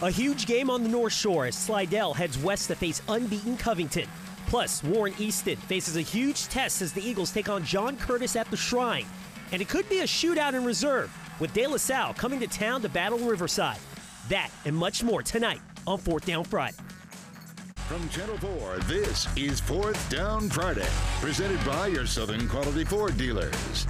A huge game on the North Shore as Slidell heads west to face unbeaten Covington. Plus, Warren Easton faces a huge test as the Eagles take on John Curtis at the Shrine. And it could be a shootout in reserve, with De La Salle coming to town to battle Riverside. That and much more tonight on 4th Down Friday. From Channel 4, this is 4th Down Friday, presented by your Southern Quality Ford dealers.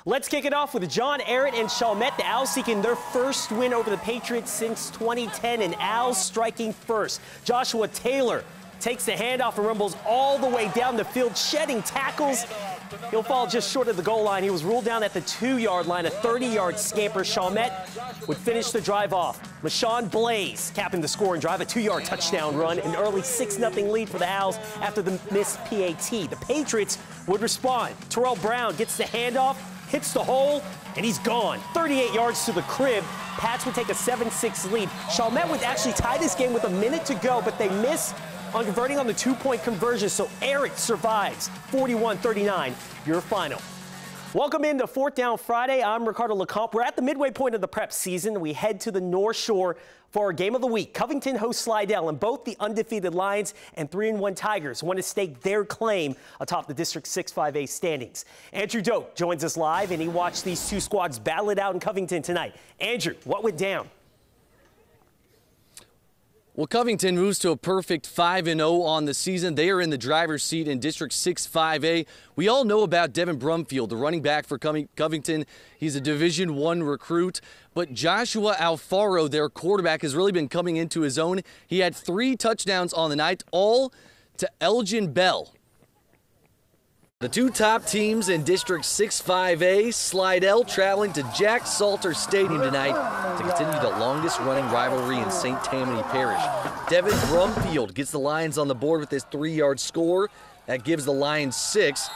Let's kick it off with John Ehret and Chalmette. The Owls seeking their first win over the Patriots since 2010, and Owls striking first. Joshua Taylor takes the handoff and rumbles all the way down the field, shedding tackles. He'll fall just short of the goal line. He was ruled down at the 2-yard line, a 30-yard scamper. Chalmette would finish the drive off. Mashawn Blaze capping the scoring drive, a 2-yard touchdown run, an early 6-0 lead for the Owls after the missed PAT. The Patriots would respond. Terrell Brown gets the handoff, hits the hole, and he's gone. 38 yards to the crib. Pats would take a 7-6 lead. Chalmette would actually tie this game with a minute to go, but they miss on converting on the 2-point conversion, so Ehret survives. 41-39, your final. Welcome into 4th Down Friday. I'm Ricardo Lecomte. We're at the midway point of the prep season. We head to the North Shore for our game of the week. Covington hosts Slidell, and both the undefeated Lions and 3-1 Tigers want to stake their claim atop the District 6-5A standings. Andrew Doak joins us live, and he watched these two squads battle it out in Covington tonight. Andrew, what went down? Well, Covington moves to a perfect 5-0 on the season. They are in the driver's seat in District 6-5A. We all know about Devin Brumfield, the running back for Covington. He's a Division I recruit. But Joshua Alfaro, their quarterback, has really been coming into his own. He had 3 touchdowns on the night, all to Elgin Bell. The two top teams in District 6-5A, Slidell traveling to Jack Salter Stadium tonight to continue the longest-running rivalry in St. Tammany Parish. Devin Brumfield gets the Lions on the board with his 3-yard score. That gives the Lions 6.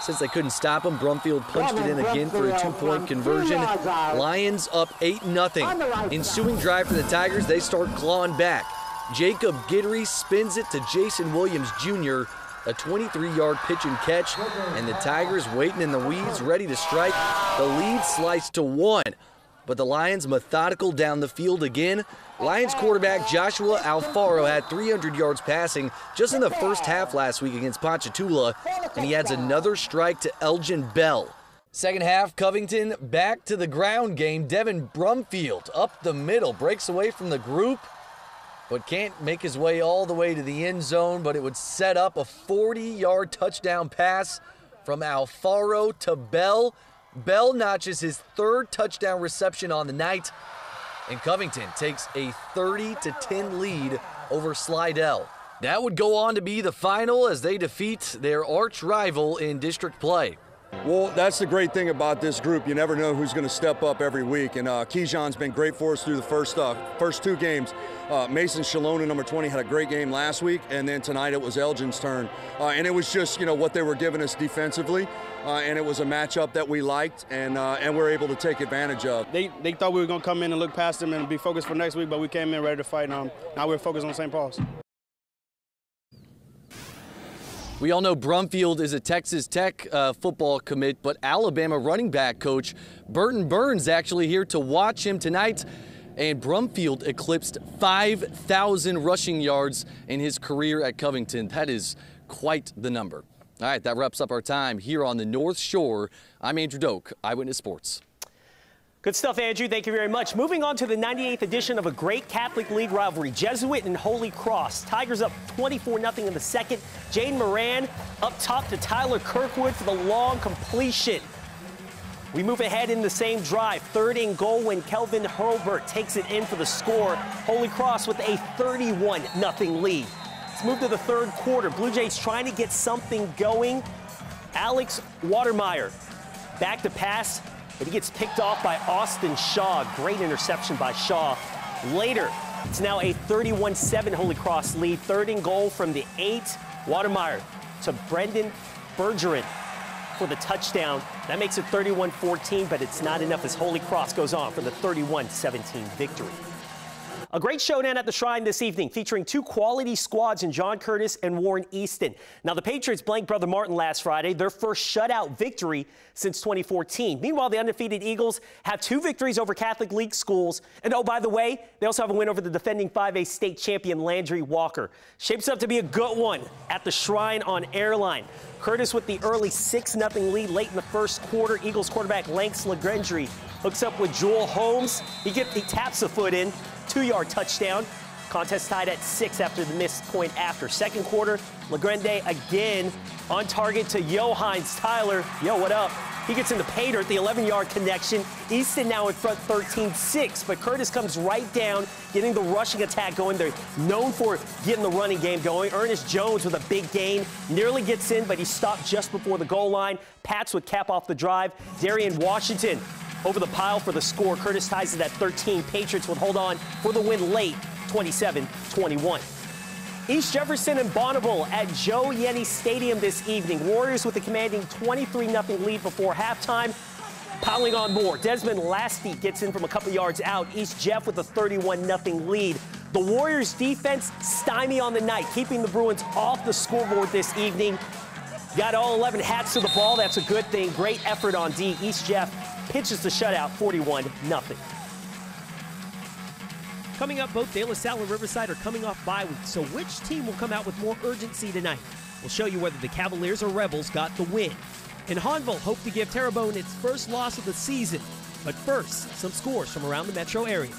Since they couldn't stop him, Brumfield punched it in again for a 2-point conversion. Lions up 8-0. Ensuing drive for the Tigers, they start clawing back. Jacob Guidry spins it to Jason Williams Jr., a 23-yard pitch and catch, and the Tigers waiting in the weeds, ready to strike. The lead sliced to 1, but the Lions methodical down the field again. Lions quarterback Joshua Alfaro had 300 yards passing just in the first half last week against Ponchatoula, and he adds another strike to Elgin Bell. Second half, Covington back to the ground game. Devin Brumfield up the middle, breaks away from the group, but can't make his way all the way to the end zone, but it would set up a 40-yard touchdown pass from Alfaro to Bell. Bell notches his 3rd touchdown reception on the night, and Covington takes a 30-10 lead over Slidell. That would go on to be the final as they defeat their arch rival in district play. Well, that's the great thing about this group. You never know who's going to step up every week, and Gueydan's been great for us through the first 2 games. Mason Shalona, number 20, had a great game last week, and then tonight it was Elgin's turn. And it was just, what they were giving us defensively, and it was a matchup that we liked and we're able to take advantage of. They thought we were going to come in and look past them and be focused for next week, but we came in ready to fight, and now we're focused on St. Paul's. We all know Brumfield is a Texas Tech football commit, but Alabama running back coach Burton Burns actually here to watch him tonight. And Brumfield eclipsed 5,000 rushing yards in his career at Covington. That is quite the number. All right, that wraps up our time here on the North Shore. I'm Andrew Doak, Eyewitness Sports. Good stuff, Andrew. Thank you very much. Moving on to the 98th edition of a great Catholic League rivalry, Jesuit and Holy Cross. Tigers up 24-0 in the second. Jaden Moran up top to Tyler Kirkwood for the long completion. We move ahead in the same drive. 3rd and goal when Kelvin Hurlbert takes it in for the score. Holy Cross with a 31-0 lead. Let's move to the 3rd quarter. Blue Jays trying to get something going. Alex Watermeyer back to pass, but he gets picked off by Austin Shaw. Great interception by Shaw. Later, it's now a 31-7 Holy Cross lead. 3rd and goal from the 8. Watermeyer to Brendan Bergeron for the touchdown. That makes it 31-14, but it's not enough as Holy Cross goes on for the 31-17 victory. A great showdown at the Shrine this evening, featuring two quality squads in John Curtis and Warren Easton. Now, the Patriots blanked Brother Martin last Friday, their first shutout victory since 2014. Meanwhile, the undefeated Eagles have 2 victories over Catholic League schools. And oh, by the way, they also have a win over the defending 5A state champion Landry Walker. Shapes up to be a good one at the Shrine on Airline. Curtis with the early 6-0 lead late in the first quarter. Eagles quarterback Lance LaGrandry hooks up with Joel Holmes. He taps a foot in. 2-yard touchdown. Contest tied at 6 after the missed point after. Second quarter, LaGrande again on target to Johannes Tyler. Yo, what up? He gets in the pay dirt, the 11-yard connection. Easton now in front 13-6, but Curtis comes right down, getting the rushing attack going. They're known for getting the running game going. Ernest Jones with a big gain, nearly gets in, but he stopped just before the goal line. Pats would cap off the drive. Darian Washington over the pile for the score. Curtis ties it at 13. Patriots would hold on for the win late, 27-21. East Jefferson and Bonnabel at Joe Yenny Stadium this evening. Warriors with a commanding 23-0 lead before halftime. Piling on more. Desmond Lasty gets in from a couple yards out. East Jeff with a 31-0 lead. The Warriors defense stymie on the night, keeping the Bruins off the scoreboard this evening. Got all 11 hats to the ball. That's a good thing. Great effort on D. East Jeff pitches the shutout 41-0. Coming up, both De La Salle and Riverside are coming off bye week, so which team will come out with more urgency tonight? We'll show you whether the Cavaliers or Rebels got the win. And Hanville hope to give Terrebonne its first loss of the season. But first, some scores from around the metro area.